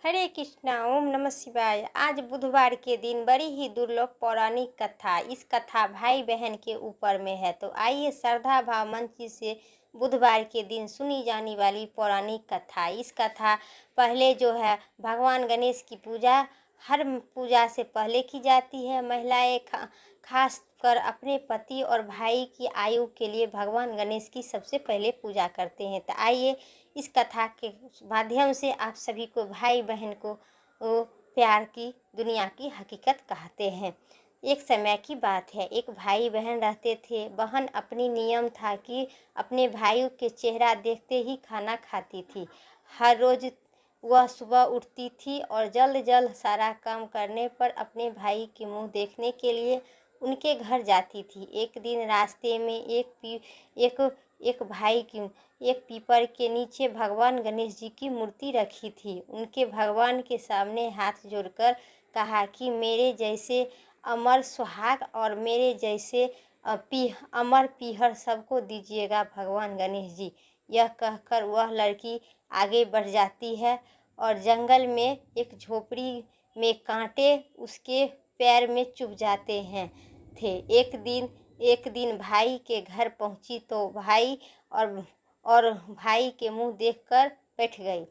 हरे कृष्णा। ओम नमः शिवाय। आज बुधवार के दिन बड़ी ही दुर्लभ पौराणिक कथा, इस कथा भाई बहन के ऊपर में है। तो आइए श्रद्धा भाव मन से बुधवार के दिन सुनी जाने वाली पौराणिक कथा। इस कथा पहले जो है भगवान गणेश की पूजा हर पूजा से पहले की जाती है। महिलाएं खास कर अपने पति और भाई की आयु के लिए भगवान गणेश की सबसे पहले पूजा करते हैं। तो आइए इस कथा के माध्यम से आप सभी को भाई बहन को प्यार की दुनिया की हकीकत कहते हैं। एक समय की बात है, एक भाई बहन रहते थे। बहन अपनी नियम था कि अपने भाइयों के चेहरा देखते ही खाना खाती थी। हर रोज़ वह सुबह उठती थी और जल्द जल्द सारा काम करने पर अपने भाई के मुंह देखने के लिए उनके घर जाती थी। एक दिन रास्ते में एक भाई की एक पीपल के नीचे भगवान गणेश जी की मूर्ति रखी थी। उनके भगवान के सामने हाथ जोड़कर कहा कि मेरे जैसे अमर सुहाग और मेरे जैसे अमर पीहर सबको दीजिएगा भगवान गणेश जी। यह कहकर वह लड़की आगे बढ़ जाती है और जंगल में एक झोपड़ी में कांटे उसके पैर में चुभ जाते हैं थे। एक दिन भाई के घर पहुंची तो भाई और भाई के मुंह देखकर बैठ गई।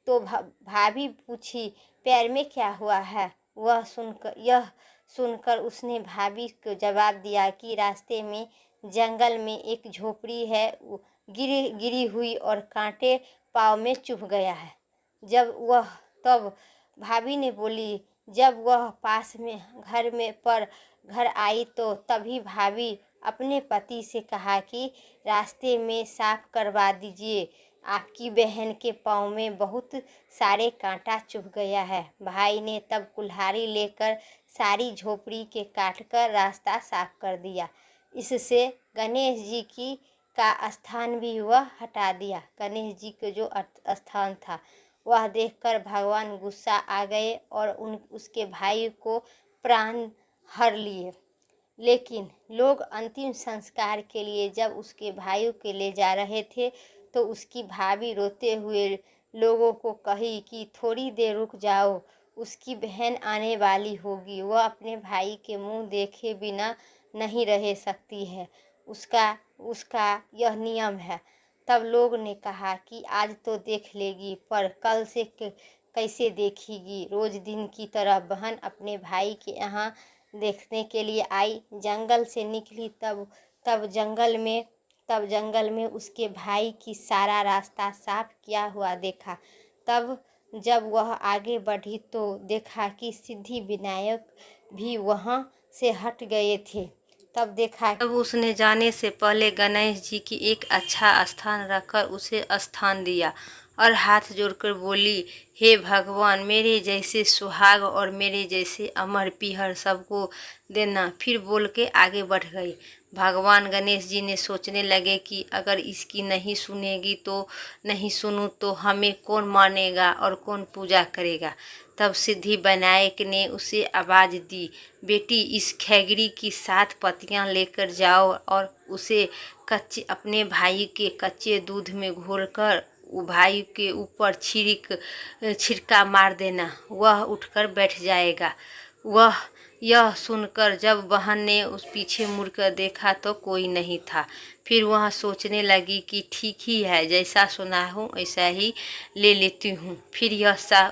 तो भाभी पूछी, पैर में क्या हुआ है? यह सुनकर उसने भाभी को जवाब दिया कि रास्ते में जंगल में एक झोपड़ी है, गिरी हुई और कांटे पाँव में चुभ गया है। तब भाभी ने बोली, जब वह पास में घर आई तो तभी भाभी अपने पति से कहा कि रास्ते में साफ करवा दीजिए, आपकी बहन के पाँव में बहुत सारे कांटा चुभ गया है। भाई ने तब कुल्हाड़ी लेकर सारी झोपड़ी के काटकर रास्ता साफ कर दिया। इससे गणेश जी का स्थान भी वह हटा दिया। गणेश जी के जो स्थान था वह देखकर भगवान गुस्सा आ गए और उसके भाई को प्राण हर लिए। लेकिन लोग अंतिम संस्कार के लिए जब उसके भाइयों के ले जा रहे थे तो उसकी भाभी रोते हुए लोगों को कही कि थोड़ी देर रुक जाओ, उसकी बहन आने वाली होगी, वह अपने भाई के मुंह देखे बिना नहीं रह सकती है, उसका यह नियम है। तब लोग ने कहा कि आज तो देख लेगी पर कल से कैसे देखेगी। रोज दिन की तरह बहन अपने भाई के यहाँ देखने के लिए आई। जंगल से निकली तब जंगल में उसके भाई की सारा रास्ता साफ किया हुआ देखा। तब जब वह आगे बढ़ी तो देखा कि सिद्धि विनायक भी वहाँ से हट गए थे। तब उसने जाने से पहले गणेश जी की एक अच्छा स्थान रखकर उसे स्थान दिया और हाथ जोड़कर बोली, हे भगवान, मेरे जैसे सुहाग और मेरे जैसे अमर पीहर सबको देना। फिर बोल के आगे बढ़ गई। भगवान गणेश जी ने सोचने लगे कि अगर इसकी नहीं सुनूं तो हमें कौन मानेगा और कौन पूजा करेगा। तब सिद्धि विनायक ने उसे आवाज़ दी, बेटी, इस खैगरी की 7 पत्तियां लेकर जाओ और उसे अपने भाई के कच्चे दूध में घोलकर भाई के ऊपर छिड़का मार देना, वह उठकर बैठ जाएगा। यह सुनकर जब बहन ने उस पीछे मुड़कर देखा तो कोई नहीं था। फिर वह सोचने लगी कि ठीक ही है, जैसा सुना हूँ ऐसा ही ले लेती हूँ।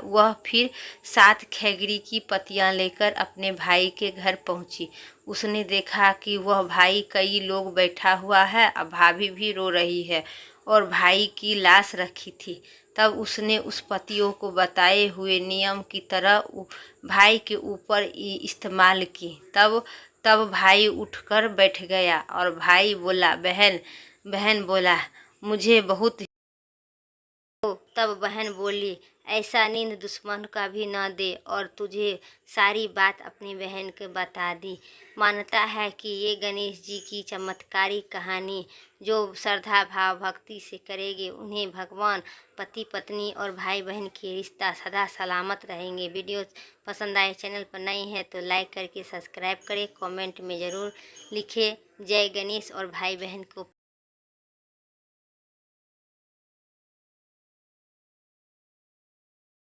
वह फिर 7 खैगरी की पत्तियां लेकर अपने भाई के घर पहुँची। उसने देखा कि वह भाई कई लोग बैठा हुआ है और भाभी भी रो रही है और भाई की लाश रखी थी। तब उसने उस पतियों को बताए हुए नियम की तरह भाई के ऊपर इस्तेमाल की। तब भाई उठकर बैठ गया और बहन बोला, मुझे बहुत। तब बहन बोली, ऐसा नींद दुश्मन का भी न दे, और तुझे सारी बात अपनी बहन को बता दी। मानता है कि ये गणेश जी की चमत्कारी कहानी जो श्रद्धा भाव भक्ति से करेंगे उन्हें भगवान, पति पत्नी और भाई बहन के रिश्ता सदा सलामत रहेंगे। वीडियो पसंद आए, चैनल पर नए हैं तो लाइक करके सब्सक्राइब करें, कमेंट में ज़रूर लिखें। जय गणेश और भाई बहन को